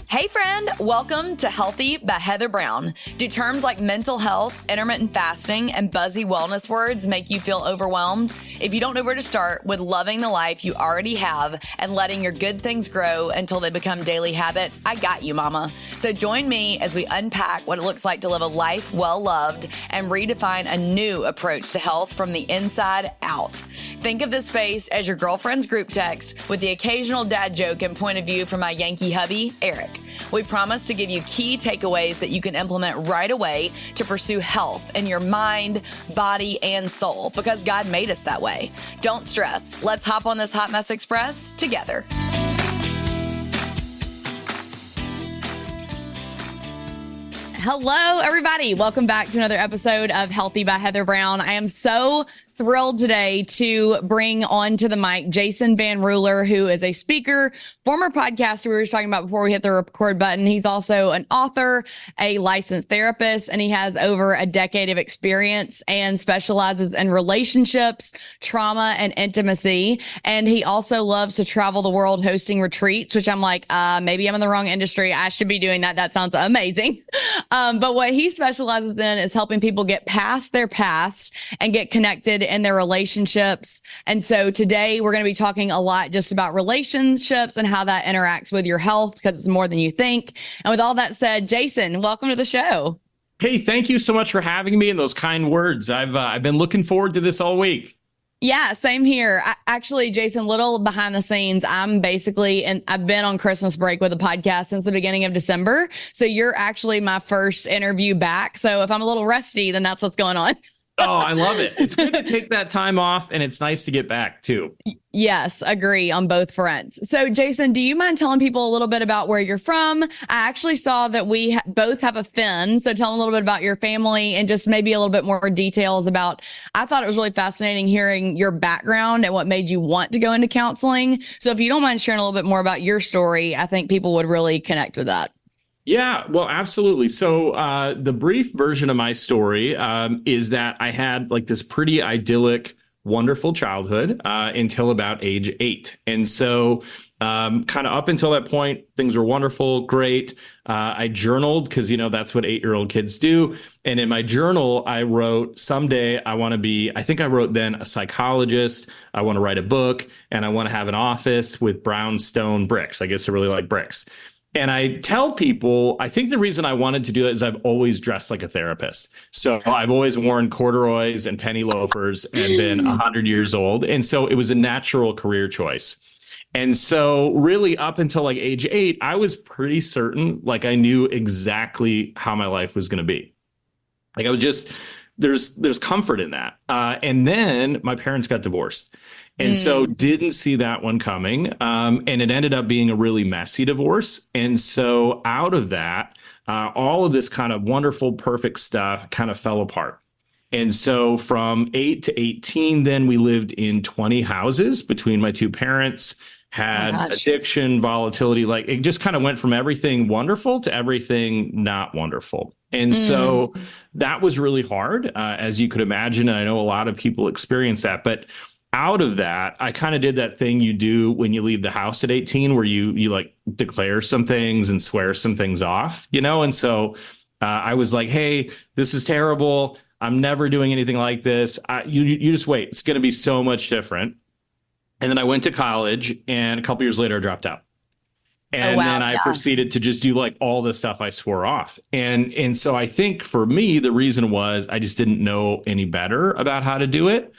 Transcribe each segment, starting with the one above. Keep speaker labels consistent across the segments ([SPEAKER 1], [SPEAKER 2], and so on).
[SPEAKER 1] Hey friend, welcome to Healthy by Heather Brown. Do terms like mental health, intermittent fasting, and buzzy wellness words make you feel overwhelmed? If you don't know where to start with loving the life you already have and letting your good things grow until they become daily habits, I got you, mama. So join me as we unpack what it looks like to live a life well loved and redefine a new approach to health from the inside out. Think of this space as your girlfriend's group text with the occasional dad joke and point of view from my Yankee hubby, Eric. We promise to give you key takeaways that you can implement right away to pursue health in your mind, body, and soul, because God made us that way. Don't stress. Let's hop on this Hot Mess Express together. Hello, everybody. Welcome back to another episode of Healthy by Heather Brown. I am so thrilled today to bring onto the mic Jason VanRuler, who is a speaker, former podcaster we were just talking about before we hit the record button. He's also an author, a licensed therapist, and he has over a decade of experience and specializes in relationships, trauma, and intimacy. And he also loves to travel the world hosting retreats, which I'm like, maybe I'm in the wrong industry. I should be doing that. That sounds amazing. But what he specializes in is helping people get past their past and get connected in their relationships. And so today we're going to be talking a lot just about relationships and how that interacts with your health, because it's more than you think. And with all that said, Jason, welcome to the show.
[SPEAKER 2] Hey, thank you so much for having me and those kind words. I've been looking forward to this all week.
[SPEAKER 1] Yeah, same here. Actually, Jason, little behind the scenes, I've been on Christmas break with a podcast since the beginning of December. So you're actually my first interview back. So if I'm a little rusty, then that's what's going on.
[SPEAKER 2] Oh, I love it. It's good to take that time off, and it's nice to get back too.
[SPEAKER 1] Yes, agree on both fronts. So Jason, do you mind telling people a little bit about where you're from? I actually saw that we both have a Finn. So tell them a little bit about your family and just maybe a little bit more details about, I thought it was really fascinating hearing your background and what made you want to go into counseling. So if you don't mind sharing a little bit more about your story, I think people would really connect with that.
[SPEAKER 2] Yeah, well, absolutely. So the brief version of my story is that I had like this pretty idyllic, wonderful childhood until about age 8. And so kind of up until that point, things were wonderful, great. I journaled because, that's what 8-year-old kids do. And in my journal, I wrote, someday I want to be, I think I wrote then, a psychologist. I want to write a book, and I want to have an office with brownstone bricks. I guess I really like bricks. And I tell people, I think the reason I wanted to do it is I've always dressed like a therapist. So I've always worn corduroys and penny loafers and been 100 years old. And so it was a natural career choice. And so really up until like age 8, I was pretty certain, like I knew exactly how my life was going to be. Like I was just, there's comfort in that. And then my parents got divorced. And so didn't see that one coming. And it ended up being a really messy divorce. And so out of that, all of this kind of wonderful, perfect stuff kind of fell apart. And so from 8 to 18, then we lived in 20 houses between my two parents, had addiction, volatility, like it just kind of went from everything wonderful to everything not wonderful. And so that was really hard, as you could imagine. And I know a lot of people experience that, but out of that, I kind of did that thing you do when you leave the house at 18, where you like declare some things and swear some things off, And so I was like, hey, this is terrible. I'm never doing anything like this. You just wait. It's going to be so much different. And then I went to college, and a couple years later, I dropped out. And then I proceeded to just do like all the stuff I swore off. And so I think for me, the reason was I just didn't know any better about how to do it.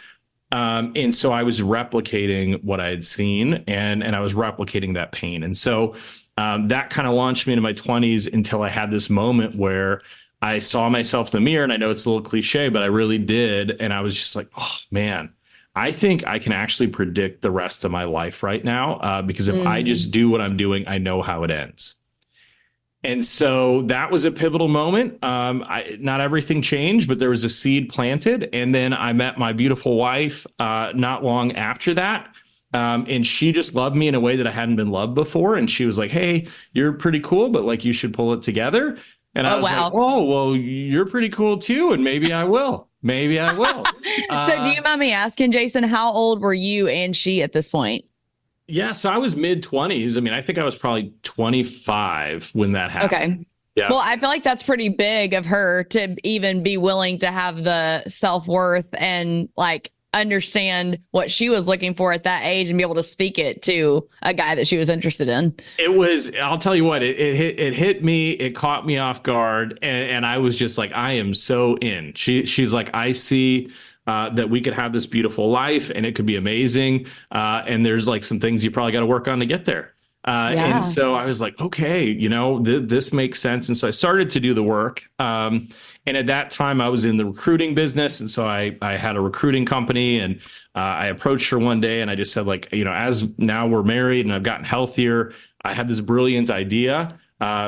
[SPEAKER 2] And so I was replicating what I had seen, and I was replicating that pain. And so that kind of launched me into my 20s until I had this moment where I saw myself in the mirror. And I know it's a little cliche, but I really did. And I was just like, oh, man, I think I can actually predict the rest of my life right now, because if I just do what I'm doing, I know how it ends. And so that was a pivotal moment. Not everything changed, but there was a seed planted. And then I met my beautiful wife not long after that. And she just loved me in a way that I hadn't been loved before. And she was like, hey, you're pretty cool, but like you should pull it together. And I was like, oh, well, you're pretty cool, too. And maybe I will. Maybe I will.
[SPEAKER 1] So do you mind me asking, Jason, how old were you and she at this point?
[SPEAKER 2] Yeah, so I was mid 20s. I mean, I think I was probably 25 when that happened.
[SPEAKER 1] Okay.
[SPEAKER 2] Yeah.
[SPEAKER 1] Well, I feel like that's pretty big of her to even be willing to have the self-worth and like understand what she was looking for at that age and be able to speak it to a guy that she was interested in.
[SPEAKER 2] It was, I'll tell you what, it hit me, it caught me off guard, and I was just like, I am so in. She's like, I see that we could have this beautiful life and it could be amazing. And there's like some things you probably got to work on to get there. And
[SPEAKER 1] Yeah.
[SPEAKER 2] so I was like, okay, this makes sense. And so I started to do the work. And at that time, I was in the recruiting business. And so I had a recruiting company, and I approached her one day and I just said, like, as now we're married and I've gotten healthier, I had this brilliant idea,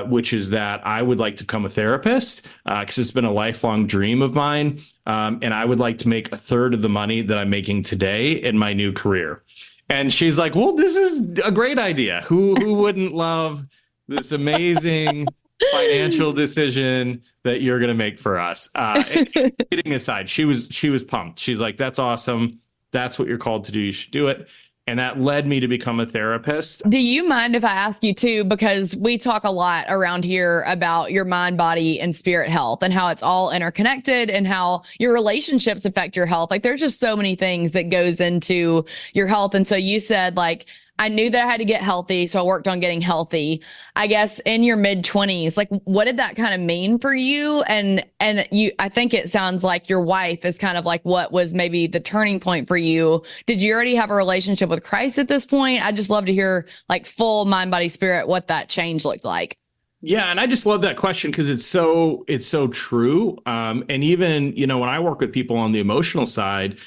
[SPEAKER 2] which is that I would like to become a therapist because it's been a lifelong dream of mine. And I would like to make a third of the money that I'm making today in my new career. And she's like, well, this is a great idea. Who wouldn't love this amazing financial decision that you're going to make for us? And kidding aside, she was pumped. She's like, that's awesome. That's what you're called to do. You should do it. And that led me to become a therapist.
[SPEAKER 1] Do you mind if I ask you too? Because we talk a lot around here about your mind, body, and spirit health and how it's all interconnected and how your relationships affect your health. Like there's just so many things that goes into your health. And so you said like, I knew that I had to get healthy, so I worked on getting healthy. I guess in your mid 20s, like what did that kind of mean for you? And you, I think it sounds like your wife is kind of like what was maybe the turning point for you. Did you already have a relationship with Christ at this point? I just love to hear like full mind, body, spirit, what that change looked like.
[SPEAKER 2] Yeah, and I just love that question because it's so true. And even when I work with people on the emotional side,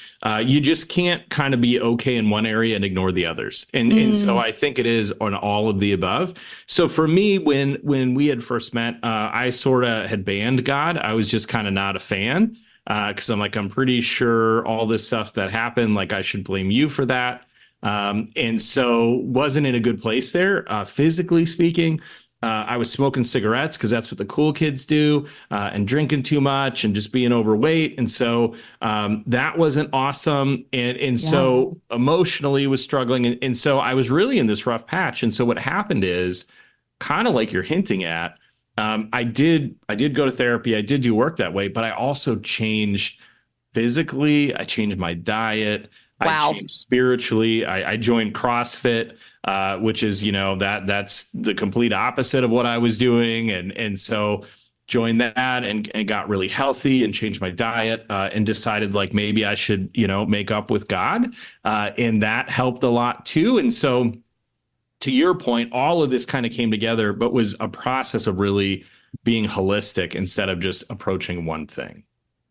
[SPEAKER 2] you just can't kind of be okay in one area and ignore the others. And so I think it is on all of the above. So for me, when we had first met, I sort of had banned God. I was just kind of not a fan because I'm pretty sure all this stuff that happened, like I should blame you for that. And so wasn't in a good place there, physically speaking. I was smoking cigarettes because that's what the cool kids do, and drinking too much and just being overweight. And so that wasn't awesome. And so emotionally was struggling. And so I was really in this rough patch. And so what happened is kind of like you're hinting at, I did go to therapy. I did do work that way, but I also changed physically. I changed my diet.
[SPEAKER 1] Wow.
[SPEAKER 2] I changed spiritually. I joined CrossFit. Which is, that's the complete opposite of what I was doing. And so joined that and got really healthy and changed my diet and decided like maybe I should, make up with God. And that helped a lot too. And so to your point, all of this kind of came together, but was a process of really being holistic instead of just approaching one thing.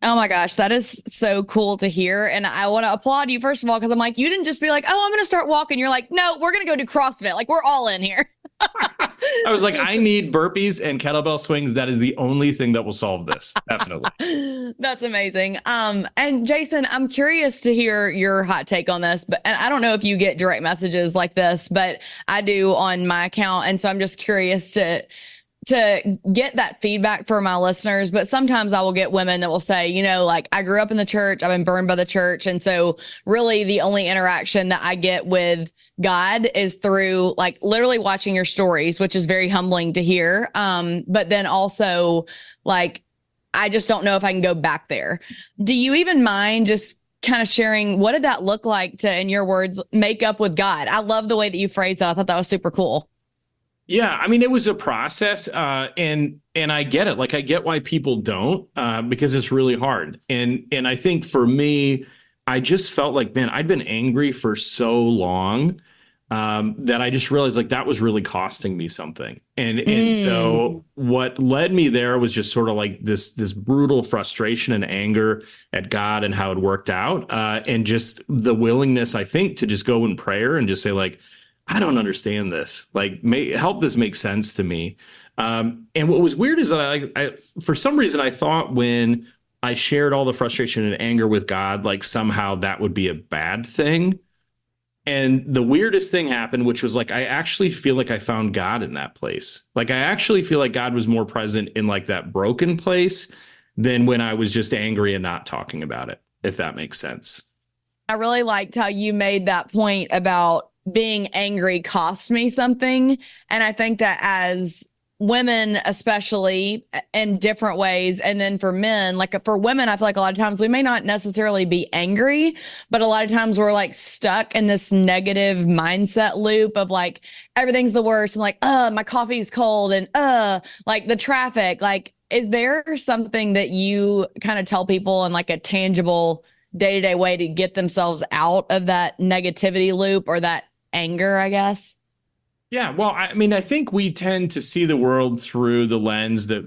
[SPEAKER 1] Oh my gosh, that is so cool to hear. And I want to applaud you, first of all, because I'm like, you didn't just be like, oh, I'm going to start walking. You're like, no, we're going to go do CrossFit. Like, we're all in here.
[SPEAKER 2] I was like, I need burpees and kettlebell swings. That is the only thing that will solve this. Definitely.
[SPEAKER 1] That's amazing. And Jason, I'm curious to hear your hot take on this, but and I don't know if you get direct messages like this, but I do on my account. And so I'm just curious to get that feedback for my listeners. But sometimes I will get women that will say, like I grew up in the church, I've been burned by the church. And so really the only interaction that I get with God is through like literally watching your stories, which is very humbling to hear. But then also like, I just don't know if I can go back there. Do you even mind just kind of sharing, what did that look like to, in your words, make up with God? I love the way that you phrased that. I thought that was super cool.
[SPEAKER 2] Yeah, I mean, it was a process, and I get it. Like, I get why people don't, because it's really hard. And I think for me, I just felt like, man, I'd been angry for so long that I just realized like that was really costing me something. And so what led me there was just sort of like this brutal frustration and anger at God and how it worked out, and just the willingness, I think, to just go in prayer and just say like, I don't understand this. Like, help this make sense to me. And what was weird is that I, for some reason, I thought when I shared all the frustration and anger with God, like somehow that would be a bad thing. And the weirdest thing happened, which was like, I actually feel like I found God in that place. Like, I actually feel like God was more present in like that broken place than when I was just angry and not talking about it, if that makes sense.
[SPEAKER 1] I really liked how you made that point about being angry cost me something. And I think that as women, especially in different ways, and then for men, like for women, I feel like a lot of times we may not necessarily be angry, but a lot of times we're like stuck in this negative mindset loop of like everything's the worst and like, my coffee's cold and like the traffic. Like, is there something that you kind of tell people in like a tangible day-to-day way to get themselves out of that negativity loop or that anger, I guess?
[SPEAKER 2] Yeah, well, I mean, I think we tend to see the world through the lens that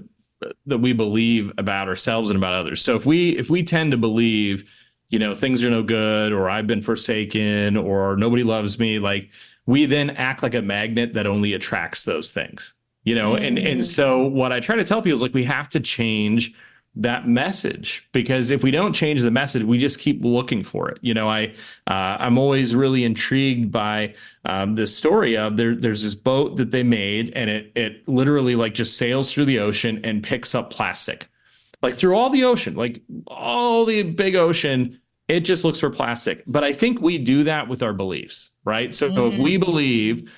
[SPEAKER 2] we believe about ourselves and about others. So if we tend to believe, things are no good, or I've been forsaken, or nobody loves me, like we then act like a magnet that only attracts those things. And so what I try to tell people is like we have to change that message, because if we don't change the message, we just keep looking for it. I'm always really intrigued by this story of there's this boat that they made, and it literally like just sails through the ocean and picks up plastic, like through all the ocean, like all the big ocean. It just looks for plastic. But I think we do that with our beliefs, right? So if we believe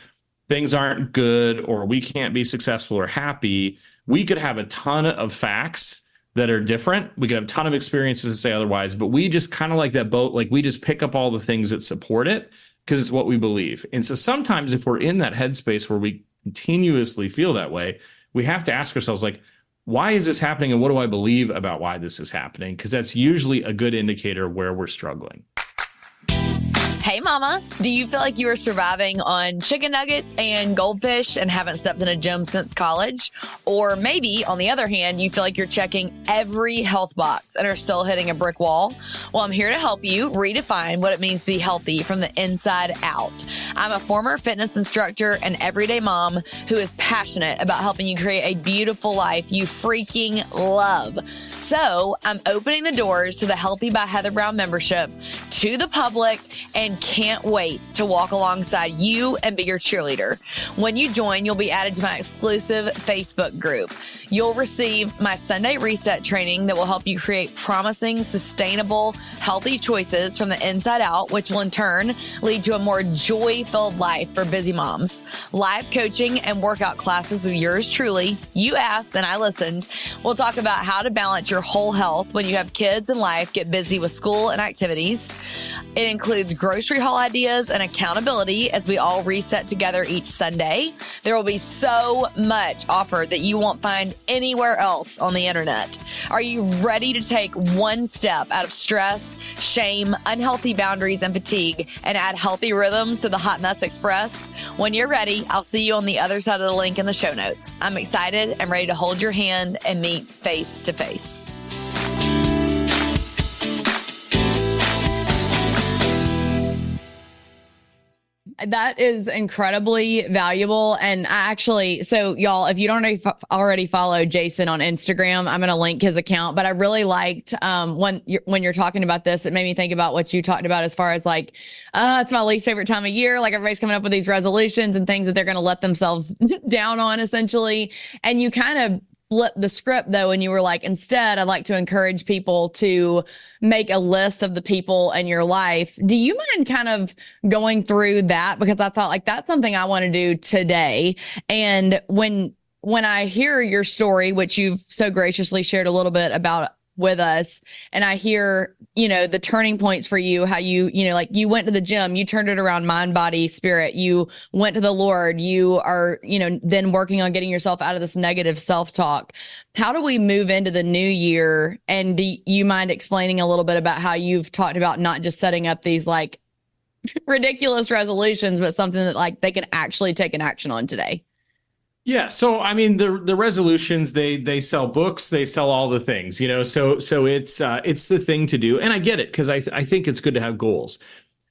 [SPEAKER 2] things aren't good, or we can't be successful or happy, we could have a ton of facts that are different. We could have a ton of experiences to say otherwise, but we just kind of like that boat, like we just pick up all the things that support it because it's what we believe. And so sometimes if we're in that headspace where we continuously feel that way, we have to ask ourselves, like, why is this happening? And what do I believe about why this is happening? Because that's usually a good indicator where we're struggling.
[SPEAKER 3] Hey mama, do you feel like you are surviving on chicken nuggets and goldfish and haven't stepped in a gym since college? Or maybe, on the other hand, you feel like you're checking every health box and are still hitting a brick wall? Well, I'm here to help you redefine what it means to be healthy from the inside out. I'm a former fitness instructor and everyday mom who is passionate about helping you create a beautiful life you freaking love. So I'm opening the doors to the Healthy by Heather Brown membership to the public and can't wait to walk alongside you and be your cheerleader. When you join, you'll be added to my exclusive Facebook group. You'll receive my Sunday reset training that will help you create promising, sustainable, healthy choices from the inside out, which will in turn lead to a more joy-filled life for busy moms. Live coaching and workout classes with yours truly. You asked and I listened. We'll talk about how to balance your whole health when you have kids and life get busy with school and activities. It includes grocery haul ideas and accountability as we all reset together each Sunday. There will be so much offered that you won't find anywhere else on the internet. Are you ready to take one step out of stress, shame, unhealthy boundaries, and fatigue and add healthy rhythms to the Hot Mess Express? When you're ready, I'll see you on the other side of the link in the show notes. I'm excited and ready to hold your hand and meet face to face.
[SPEAKER 1] That is incredibly valuable. And so y'all, if you don't already follow Jason on Instagram, I'm going to link his account. But I really liked when you're talking about this, it made me think about what you talked about as far as like, it's my least favorite time of year. Like everybody's coming up with these resolutions and things that they're going to let themselves down on, essentially. And you kind of flip the script though, and you were like, instead, I'd like to encourage people to make a list of the people in your life. Do you mind kind of going through that? Because I thought like that's something I want to do today. And when I hear your story, which you've so graciously shared a little bit about with us, and I hear, the turning points for you, how you like you went to the gym, you turned it around, mind, body, spirit, you went to the Lord, you are, then working on getting yourself out of this negative self-talk. How do we move into the new year? And do you mind explaining a little bit about how you've talked about not just setting up these like ridiculous resolutions, but something that like they can actually take an action on today?
[SPEAKER 2] Yeah. So, I mean, the resolutions, they sell books, they sell all the things, so it's the thing to do. And I get it, because I think it's good to have goals.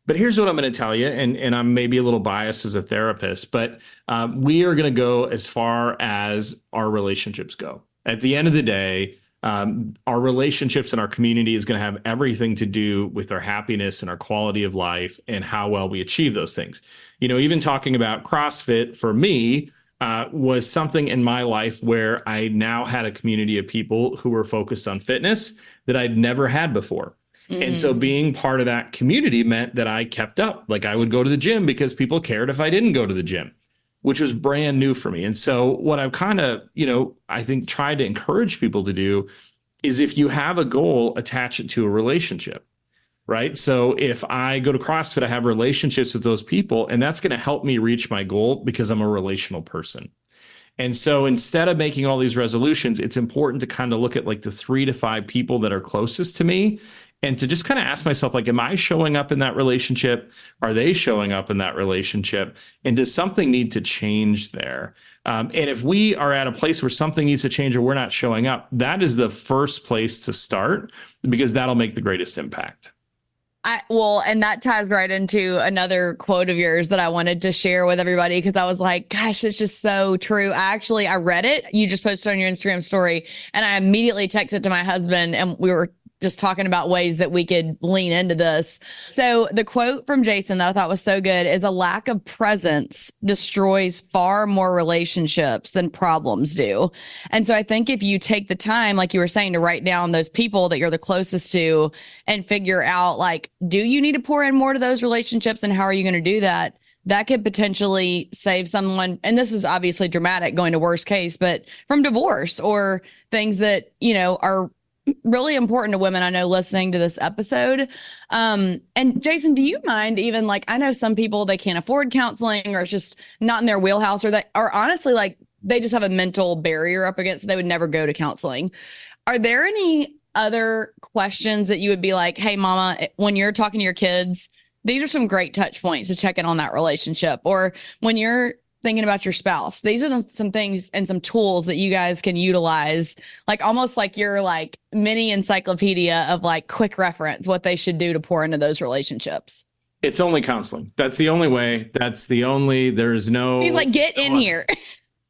[SPEAKER 2] But here's what I'm going to tell you. And I'm maybe a little biased as a therapist, but we are going to go as far as our relationships go. At the end of the day, our relationships and our community is going to have everything to do with our happiness and our quality of life and how well we achieve those things. Even talking about CrossFit for me, was something in my life where I now had a community of people who were focused on fitness that I'd never had before. And so being part of that community meant that I kept up. Like I would go to the gym because people cared if I didn't go to the gym, which was brand new for me. And so what I've kind of, I think tried to encourage people to do is if you have a goal, attach it to a relationship, right? So if I go to CrossFit, I have relationships with those people, and that's going to help me reach my goal because I'm a relational person. And so instead of making all these resolutions, it's important to kind of look at like the 3 to 5 people that are closest to me and to just kind of ask myself, like, am I showing up in that relationship? Are they showing up in that relationship? And does something need to change there? And if we are at a place where something needs to change or we're not showing up, that is the first place to start because that'll make the greatest impact.
[SPEAKER 1] And that ties right into another quote of yours that I wanted to share with everybody because I was like, gosh, it's just so true. I read it. You just posted on your Instagram story and I immediately texted to my husband and we were just talking about ways that we could lean into this. So the quote from Jason that I thought was so good is a lack of presence destroys far more relationships than problems do. And so I think if you take the time, like you were saying, to write down those people that you're the closest to and figure out, like, do you need to pour in more to those relationships and how are you going to do that? That could potentially save someone. And this is obviously dramatic going to worst case, but from divorce or things that, are really important to women I know listening to this episode. And Jason, do you mind even I know some people, they can't afford counseling or it's just not in their wheelhouse or that are honestly they just have a mental barrier up against it. They would never go to counseling. Are there any other questions that you would be like, hey, mama, when you're talking to your kids, these are some great touch points to check in on that relationship? Or when you're thinking about your spouse, these are some things and some tools that you guys can utilize, almost like your mini encyclopedia of quick reference, what they should do to pour into those relationships.
[SPEAKER 2] It's only counseling. That's the only way. There's no.
[SPEAKER 1] He's like, get in here.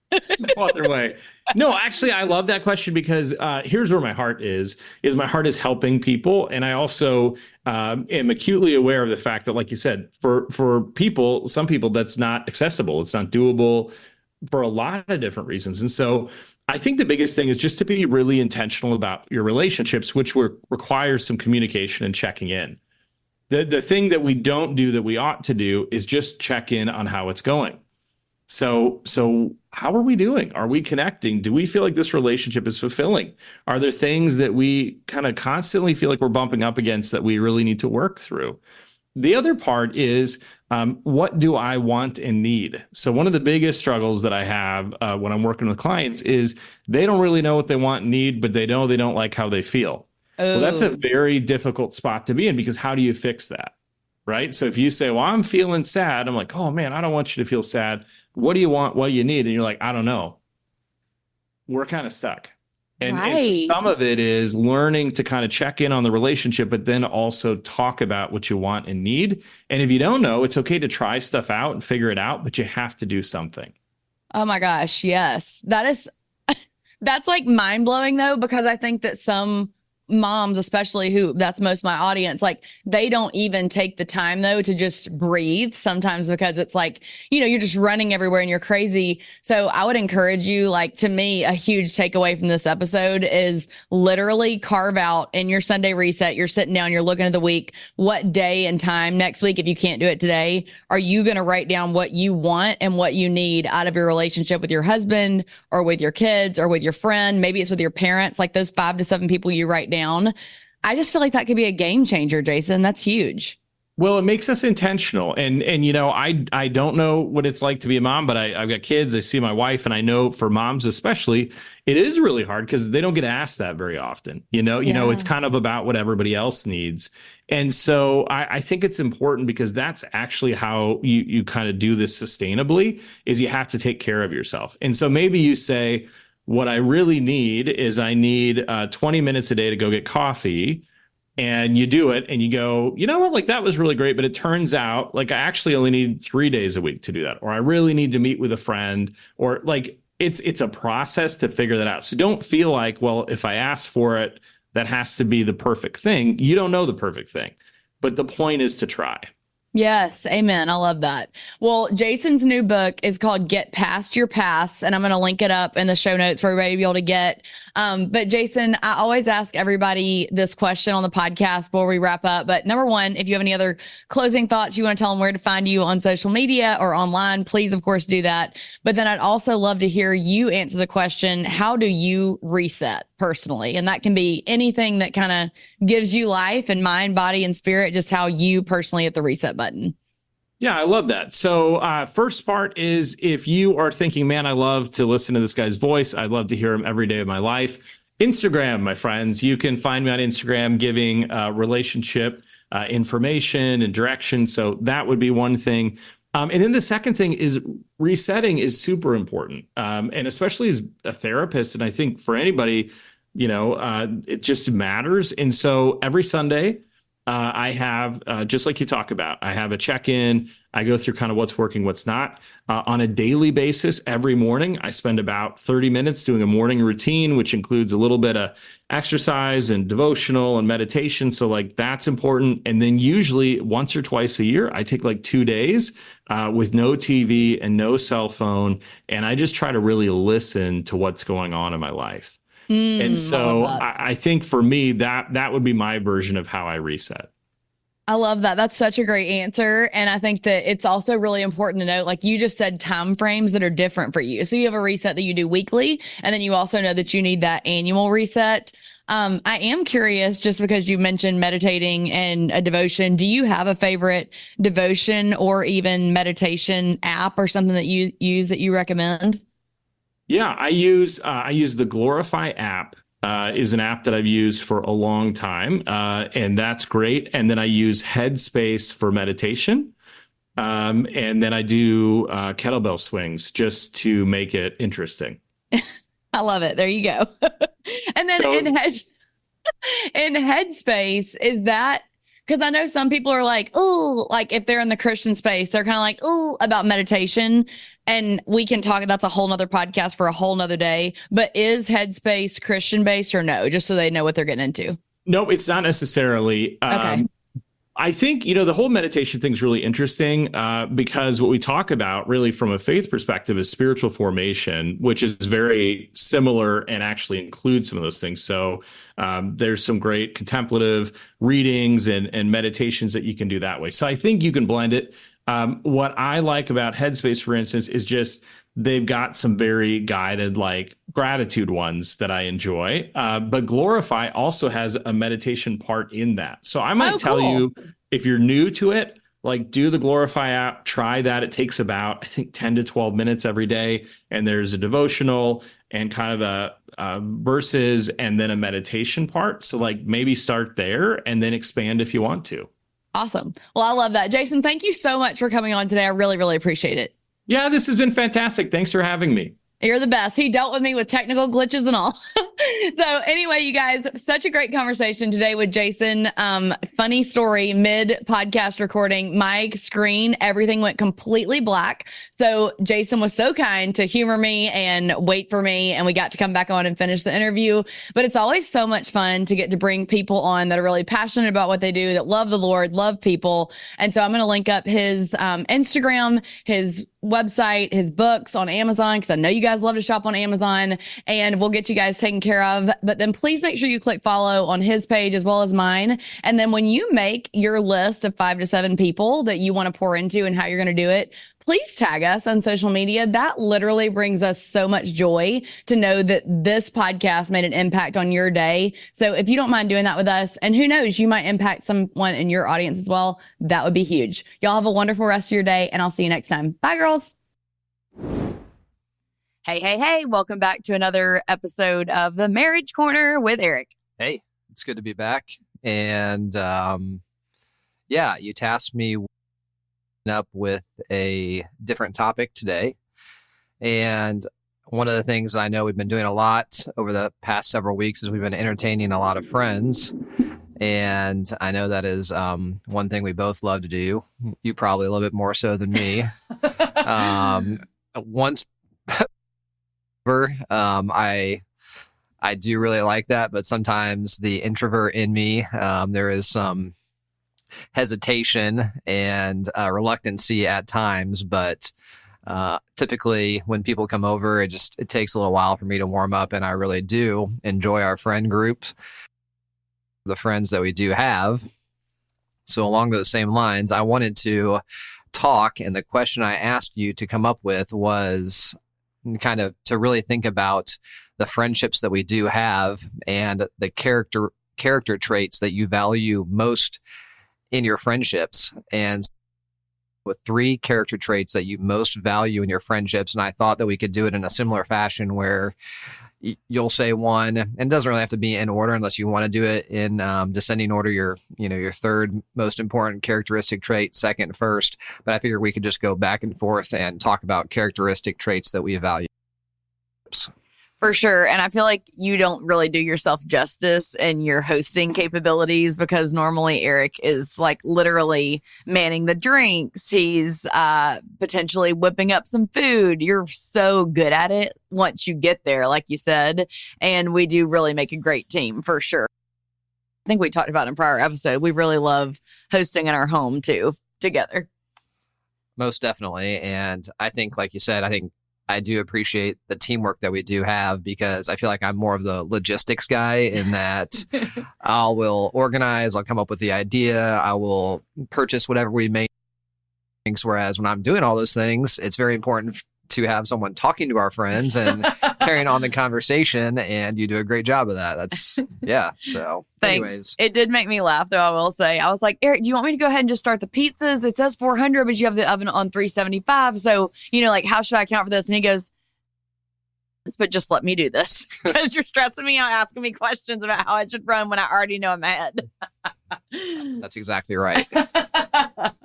[SPEAKER 2] There's no other way. No, actually, I love that question because here's where my heart is my heart is helping people. And I also am acutely aware of the fact that, like you said, for some people, that's not accessible. It's not doable for a lot of different reasons. And so I think the biggest thing is just to be really intentional about your relationships, which requires some communication and checking in. The thing that we don't do that we ought to do is just check in on how it's going. So how are we doing? Are we connecting? Do we feel like this relationship is fulfilling? Are there things that we kind of constantly feel like we're bumping up against that we really need to work through? The other part is, what do I want and need? So one of the biggest struggles that I have when I'm working with clients is they don't really know what they want and need, but they know they don't like how they feel. Well, that's a very difficult spot to be in because how do you fix that? Right? So if you say, well, I'm feeling sad, I'm like, oh man, I don't want you to feel sad. What do you want? What do you need? And you're like, I don't know. We're kind of stuck. And so some of it is learning to kind of check in on the relationship, but then also talk about what you want and need. And if you don't know, it's okay to try stuff out and figure it out, but you have to do something.
[SPEAKER 1] Oh my gosh. Yes. That's mind blowing though, because I think that some moms, especially that's most of my audience, they don't even take the time though to just breathe sometimes because it's you're just running everywhere and you're crazy. So I would encourage you, to me, a huge takeaway from this episode is literally carve out in your Sunday reset. You're sitting down, you're looking at the week, what day and time next week, if you can't do it today, are you going to write down what you want and what you need out of your relationship with your husband or with your kids or with your friend? Maybe it's with your parents, those 5 to 7 people you write down. I just feel like that could be a game changer, Jason. That's huge.
[SPEAKER 2] Well, it makes us intentional. And I don't know what it's like to be a mom, but I've got kids. I see my wife, and I know for moms especially, it is really hard because they don't get asked that very often. It's kind of about what everybody else needs. And so I think it's important because that's actually how you kind of do this sustainably is you have to take care of yourself. And so maybe you say, what I really need is I need 20 minutes a day to go get coffee. And you do it and you go, you know what, that was really great. But it turns out I actually only need 3 days a week to do that. Or I really need to meet with a friend, or it's a process to figure that out. So don't feel like, well, if I ask for it, that has to be the perfect thing. You don't know the perfect thing, but the point is to try.
[SPEAKER 1] Yes, amen. I love that. Well, Jason's new book is called Get Past Your Past, and I'm going to link it up in the show notes for everybody to be able to get. But Jason, I always ask everybody this question on the podcast before we wrap up. But number one, if you have any other closing thoughts, you want to tell them where to find you on social media or online, please, of course, do that. But then I'd also love to hear you answer the question, how do you reset personally? And that can be anything that kind of gives you life and mind, body, and spirit, just how you personally hit the reset button.
[SPEAKER 2] Yeah, I love that. So first part is if you are thinking, man, I love to listen to this guy's voice. I'd love to hear him every day of my life. Instagram, my friends, you can find me on Instagram giving relationship information and direction. So that would be one thing. And then the second thing is resetting is super important. And especially as a therapist, and I think for anybody, it just matters. And so every Sunday, I have, just like you talk about, I have a check-in. I go through kind of what's working, what's not. On a daily basis, every morning, I spend about 30 minutes doing a morning routine, which includes a little bit of exercise and devotional and meditation. So like that's important. And then usually once or twice a year, I take like 2 days with no TV and no cell phone. And I just try to really listen to what's going on in my life. And so I think for me, that would be my version of how I reset.
[SPEAKER 1] I love that. That's such a great answer. And I think that it's also really important to note, like you just said, time frames that are different for you. So you have a reset that you do weekly, and then you also know that you need that annual reset. I am curious, just because you mentioned meditating and a devotion, do you have a favorite devotion or even meditation app or something that you use that you recommend?
[SPEAKER 2] Yeah, I use the Glorify app. Is an app that I've used for a long time, and that's great. And then I use Headspace for meditation, and then I do kettlebell swings just to make it interesting.
[SPEAKER 1] I love it. There you go. And then in Headspace, is that because I know some people are like, oh, like if they're in the Christian space, they're kind of like, oh, about meditation. And we can talk, that's a whole nother podcast for a whole nother day. But is Headspace Christian based or no? Just so they know what they're getting into.
[SPEAKER 2] No, it's not necessarily.
[SPEAKER 1] Okay.
[SPEAKER 2] I think, the whole meditation thing is really interesting because what we talk about really from a faith perspective is spiritual formation, which is very similar and actually includes some of those things. So there's some great contemplative readings and meditations that you can do that way. So I think you can blend it. What I like about Headspace, for instance, is just they've got some very guided, like gratitude ones that I enjoy. But Glorify also has a meditation part in that. So I might tell you, if you're new to it, like do the Glorify app, try that. It takes about, I think, 10 to 12 minutes every day. And there's a devotional and kind of a verses and then a meditation part. So like maybe start there and then expand if you want to.
[SPEAKER 1] Awesome. Well, I love that. Jason, thank you so much for coming on today. I really, really appreciate it.
[SPEAKER 2] Yeah, this has been fantastic. Thanks for having me.
[SPEAKER 1] You're the best. He dealt with me with technical glitches and all. So anyway, you guys, such a great conversation today with Jason. Funny story, mid podcast recording, my screen, everything went completely black. So Jason was so kind to humor me and wait for me. And we got to come back on and finish the interview. But it's always so much fun to get to bring people on that are really passionate about what they do, that love the Lord, love people. And so I'm going to link up his Instagram, his website, his books on Amazon, because I know you guys love to shop on Amazon, and we'll get you guys taken care of. But then please make sure you click follow on his page as well as mine. And then when you make your list of 5 to 7 people that you want to pour into and how you're going to do it, please tag us on social media. That literally brings us so much joy to know that this podcast made an impact on your day. So if you don't mind doing that with us, and who knows, you might impact someone in your audience as well. That would be huge. Y'all have a wonderful rest of your day, and I'll see you next time. Bye, girls. Hey, hey, hey. Welcome back to another episode of the Marriage Corner with Eric.
[SPEAKER 4] Hey, it's good to be back. And you tasked me up with a different topic today. And one of the things I know we've been doing a lot over the past several weeks is we've been entertaining a lot of friends. And I know that is one thing we both love to do. You probably a little bit more so than me. Once I do really like that, but sometimes the introvert in me, there is some hesitation and reluctancy at times, but typically when people come over, it takes a little while for me to warm up, and I really do enjoy our friend group, the friends that we do have. So along those same lines, I wanted to talk, and the question I asked you to come up with was kind of to really think about the friendships that we do have and the character traits that you value most in your friendships, and with 3 character traits that you most value in your friendships. And I thought that we could do it in a similar fashion where you'll say one, and it doesn't really have to be in order unless you want to do it in descending order. Your third most important characteristic trait, second, first. But I figured we could just go back and forth and talk about characteristic traits that we value.
[SPEAKER 3] For sure. And I feel like you don't really do yourself justice in your hosting capabilities, because normally Eric is like literally manning the drinks. He's potentially whipping up some food. You're so good at it once you get there, like you said. And we do really make a great team for sure. I think we talked about in a prior episode. We really love hosting in our home too, together.
[SPEAKER 4] Most definitely. And I think, like you said, I do appreciate the teamwork that we do have, because I feel like I'm more of the logistics guy in that I will organize, I'll come up with the idea, I will purchase whatever we make. Whereas when I'm doing all those things, it's very important to have someone talking to our friends and carrying on the conversation, and you do a great job of that. That's, yeah. So
[SPEAKER 3] thanks.
[SPEAKER 4] Anyways.
[SPEAKER 3] It did make me laugh, though, I will say. I was like, Eric, do you want me to go ahead and just start the pizzas? It says 400, but you have the oven on 375. So, like, how should I account for this? And he goes, but just let me do this, because you're stressing me out, asking me questions about how I should run when I already know in my head.
[SPEAKER 4] That's exactly right.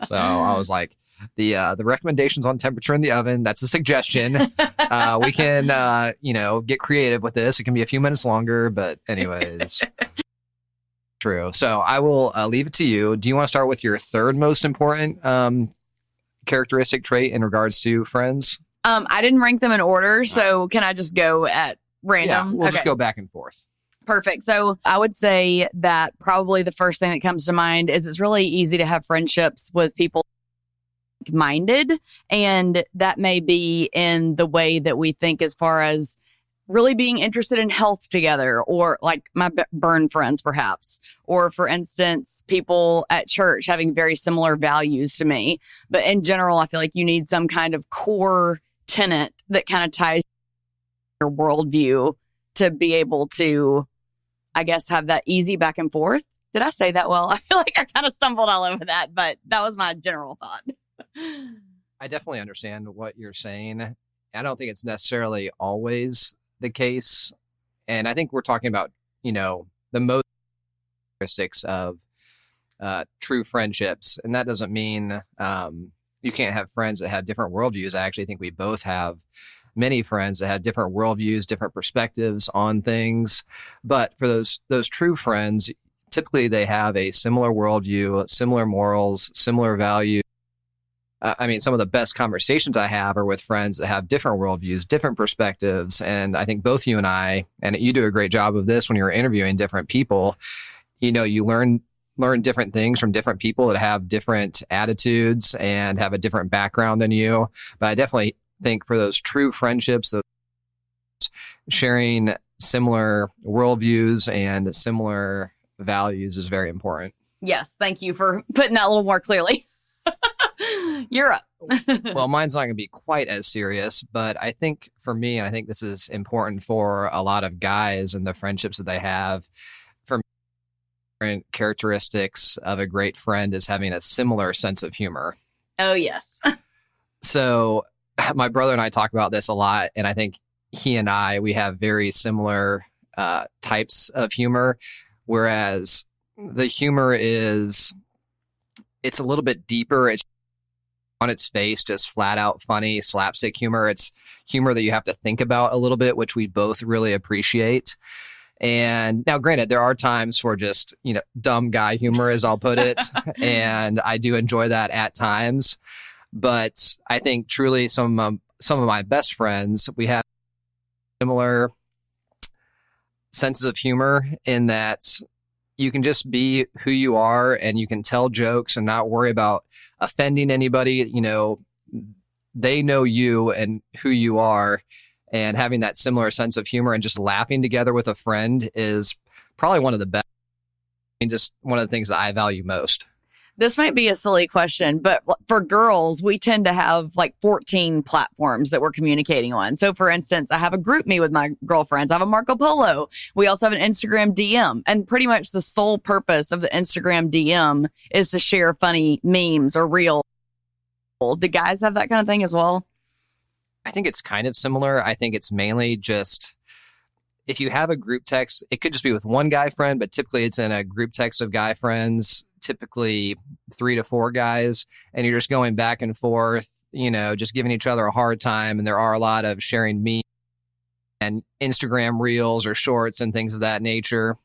[SPEAKER 4] So I was like, the recommendations on temperature in the oven, that's a suggestion. We can, get creative with this. It can be a few minutes longer, but anyways, true. So I will leave it to you. Do you want to start with your third most important characteristic trait in regards to friends?
[SPEAKER 3] I didn't rank them in order, so can I just go at random?
[SPEAKER 4] Yeah, we'll just go back and forth.
[SPEAKER 3] Perfect. So I would say that probably the first thing that comes to mind is it's really easy to have friendships with people minded, and that may be in the way that we think as far as really being interested in health together, or like my burn friends perhaps, or for instance people at church having very similar values to me. But in general, I feel like you need some kind of core tenet that kind of ties your worldview to be able to, I guess, have that easy back and forth. Did I say that well? I feel like I kind of stumbled all over that, but that was my general thought.
[SPEAKER 4] I definitely understand what you're saying. I don't think it's necessarily always the case. And I think we're talking about, the most characteristics of true friendships. And that doesn't mean you can't have friends that have different worldviews. I actually think we both have many friends that have different worldviews, different perspectives on things. But for those true friends, typically they have a similar worldview, similar morals, similar values. Some of the best conversations I have are with friends that have different worldviews, different perspectives. And I think both you and I, and you do a great job of this when you're interviewing different people, you learn different things from different people that have different attitudes and have a different background than you. But I definitely think for those true friendships, those sharing similar worldviews and similar values is very important.
[SPEAKER 3] Yes. Thank you for putting that a little more clearly. You're up.
[SPEAKER 4] Well, mine's not going to be quite as serious, but I think for me, and I think this is important for a lot of guys and the friendships that they have, for me, different characteristics of a great friend is having a similar sense of humor.
[SPEAKER 3] Oh, yes.
[SPEAKER 4] So my brother and I talk about this a lot, and I think he and we have very similar types of humor, whereas the humor it's a little bit deeper. It's on its face, just flat out funny slapstick humor. It's humor that you have to think about a little bit, which we both really appreciate. And now, granted, there are times for just, dumb guy humor, as I'll put it. And I do enjoy that at times. But I think truly some of my best friends, we have similar senses of humor in that, you can just be who you are and you can tell jokes and not worry about offending anybody. You know, they know you and who you are, and having that similar sense of humor and just laughing together with a friend is probably one of the best, and just one of the things that I value most.
[SPEAKER 1] This might be a silly question, but for girls, we tend to have like 14 platforms that we're communicating on. So for instance, I have a group me with my girlfriends. I have a Marco Polo. We also have an Instagram DM. And pretty much the sole purpose of the Instagram DM is to share funny memes or reels. Do guys have that kind of thing as well?
[SPEAKER 4] I think it's kind of similar. I think it's mainly just if you have a group text, it could just be with one guy friend, but typically it's in a group text of guy friends, typically 3 to 4 guys, and you're just going back and forth, you know, just giving each other a hard time. And there are a lot of sharing memes and Instagram reels or shorts and things of that nature.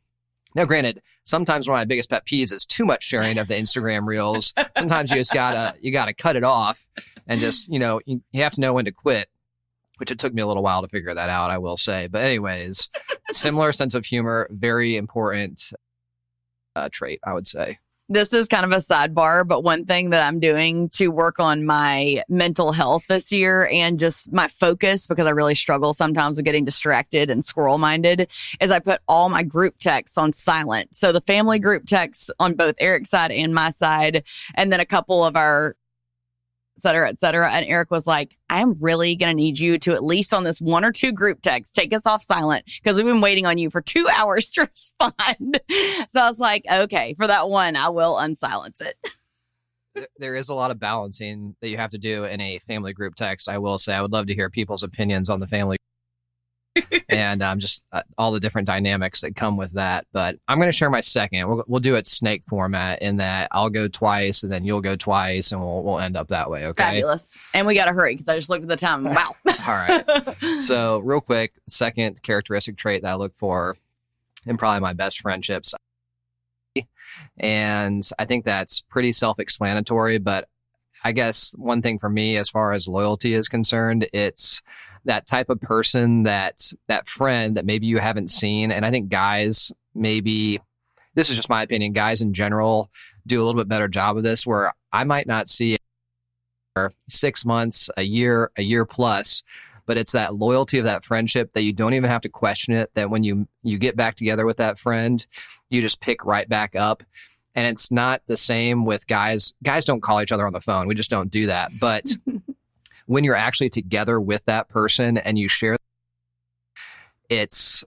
[SPEAKER 4] Now, granted, sometimes one of my biggest pet peeves is too much sharing of the Instagram reels. Sometimes you just gotta cut it off and just, you know, you have to know when to quit, which it took me a little while to figure that out, I will say. But anyways, similar sense of humor, very important trait, I would say.
[SPEAKER 1] This is kind of a sidebar, but one thing that I'm doing to work on my mental health this year and just my focus, because I really struggle sometimes with getting distracted and squirrel minded, is I put all my group texts on silent. So the family group texts on both Eric's side and my side, and then a couple of our et cetera, et cetera. And Eric was like, I am really going to need you to, at least on this 1 or 2 group texts, take us off silent because we've been waiting on you for 2 hours to respond. So I was like, okay, for that one, I will unsilence it.
[SPEAKER 4] There is a lot of balancing that you have to do in a family group text. I will say, I would love to hear people's opinions on the family and just all the different dynamics that come with that. But I'm going to share my second. We'll do it snake format in that I'll go twice and then you'll go twice and we'll end up that way. Okay.
[SPEAKER 1] Fabulous. And we got to hurry because I just looked at the time. Wow.
[SPEAKER 4] All right. So real quick, second characteristic trait that I look for in probably my best friendships. And I think that's pretty self-explanatory, but I guess one thing for me, as far as loyalty is concerned, it's that type of person, that friend that maybe you haven't seen. And I think guys, maybe, this is just my opinion, guys in general do a little bit better job of this, where I might not see for 6 months, a year plus, but it's that loyalty of that friendship that you don't even have to question it, that when you get back together with that friend, you just pick right back up. And it's not the same with guys. Guys don't call each other on the phone. We just don't do that. But when you're actually together with that person and you share, it's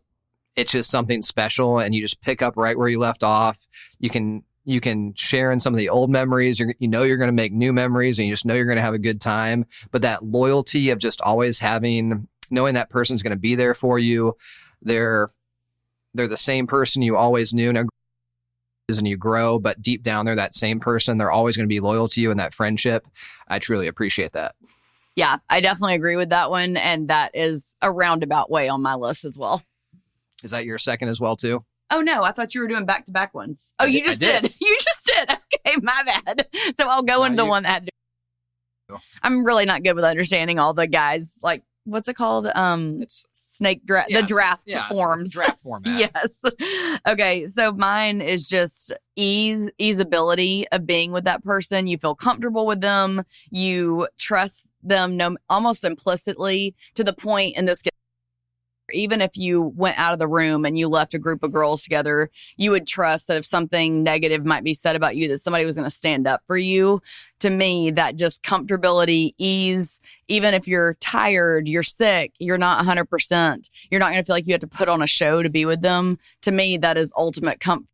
[SPEAKER 4] just something special, and you just pick up right where you left off. You can share in some of the old memories. You're going to make new memories, and you just know you're going to have a good time. But that loyalty of just always knowing that person's going to be there for you. They're the same person you always knew. Now, and you grow, but deep down, they're that same person. They're always going to be loyal to you in that friendship. I truly appreciate that.
[SPEAKER 1] Yeah, I definitely agree with that one. And that is a roundabout way on my list as well.
[SPEAKER 4] Is that your second as well, too?
[SPEAKER 1] Oh, no, I thought you were doing back-to-back ones. Oh, you just did. You just did. Okay, my bad. So I'll go into the one that had to. I'm really not good with understanding all the guys. Like, what's it called? It's snake draft. The draft forms.
[SPEAKER 4] Draft format.
[SPEAKER 1] Yes. Okay. So mine is just easeability of being with that person. You feel comfortable with them. You trust them almost implicitly, to the point in this case, even if you went out of the room and you left a group of girls together, you would trust that if something negative might be said about you, that somebody was going to stand up for you. To me, that just comfortability, ease, even if you're tired, you're sick, you're not 100%, you're not going to feel like you have to put on a show to be with them. To me, that is ultimate comfort.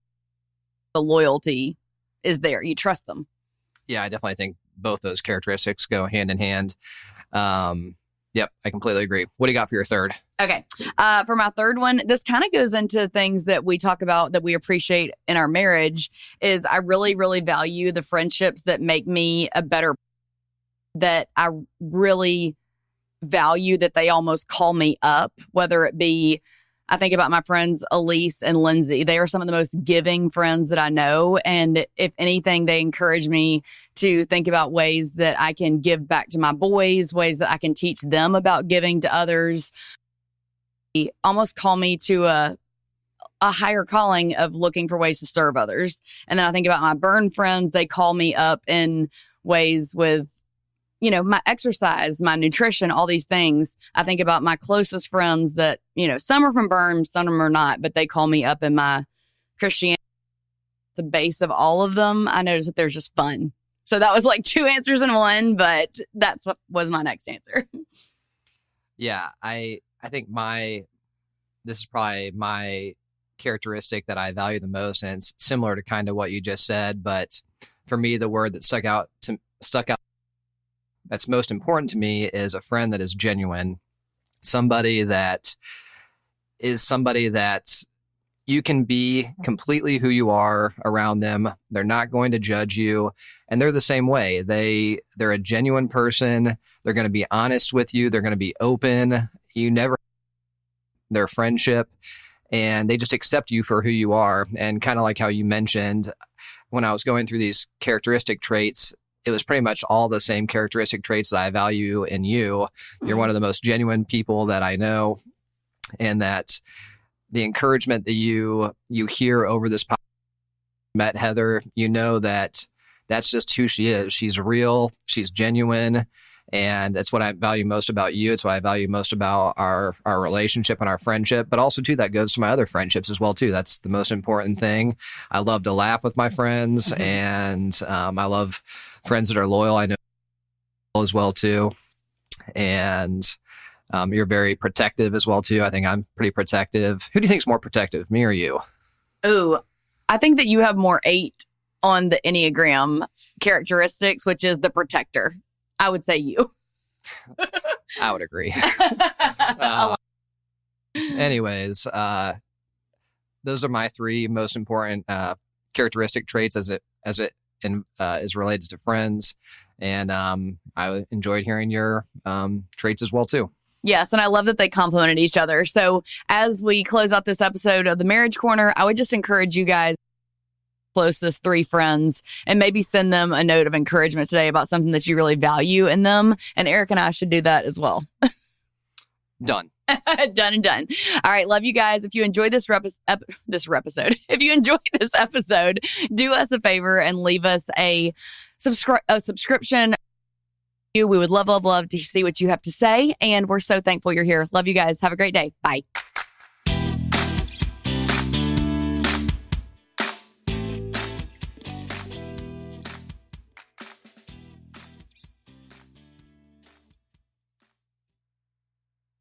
[SPEAKER 1] The loyalty is there. You trust them.
[SPEAKER 4] Yeah, I definitely think both those characteristics go hand in hand. Yep, I completely agree. What do you got for your third?
[SPEAKER 1] Okay. For my third one, this kind of goes into things that we talk about that we appreciate in our marriage, is I really, really value the friendships that make me a better, that I really value that they almost call me up, whether it be, I think about my friends, Elise and Lindsay. They are some of the most giving friends that I know. And if anything, they encourage me to think about ways that I can give back to my boys, ways that I can teach them about giving to others. They almost call me to a higher calling of looking for ways to serve others. And then I think about my burn friends. They call me up in ways with, you know, my exercise, my nutrition, all these things. I think about my closest friends that, you know, some are from burn, some of them are not, but they call me up in my Christianity. The base of all of them, I noticed that there's just fun. So that was like 2 answers in one, but that's what was my next answer.
[SPEAKER 4] Yeah, I think this is probably my characteristic that I value the most, and it's similar to kind of what you just said. But for me, the word that stuck out that's most important to me is a friend that is genuine, somebody that you can be completely who you are around them. They're not going to judge you, and they're the same way. They're a genuine person. They're going to be honest with you. They're going to be open. You never their friendship, and they just accept you for who you are. And kind of like how you mentioned, when I was going through these characteristic traits, it was pretty much all the same characteristic traits that I value in you. You're one of the most genuine people that I know, and that the encouragement that you hear over this podcast, met Heather, you know that that's just who she is. She's real. She's genuine. And that's what I value most about you. It's what I value most about our relationship and our friendship. But also, too, that goes to my other friendships as well, too. That's the most important thing. I love to laugh with my friends, and I love friends that are loyal. I know as well, too. And you're very protective as well, too. I think I'm pretty protective. Who do you think is more protective, me or you?
[SPEAKER 1] Ooh, I think that you have more 8 on the Enneagram characteristics, which is the protector. I would say you.
[SPEAKER 4] I would agree. Anyways, those are my 3 most important characteristic traits as it is related to friends. And I enjoyed hearing your traits as well, too.
[SPEAKER 1] Yes, and I love that they complemented each other. So as we close out this episode of the Marriage Corner, I would just encourage you guys, closest 3 friends, and maybe send them a note of encouragement today about something that you really value in them. And Eric and I should do that as well.
[SPEAKER 4] Done.
[SPEAKER 1] Done and done. All right. Love you guys. If you enjoyed this if you enjoyed this episode, do us a favor and leave us a subscription. We would love to see what you have to say. And we're so thankful you're here. Love you guys. Have a great day. Bye.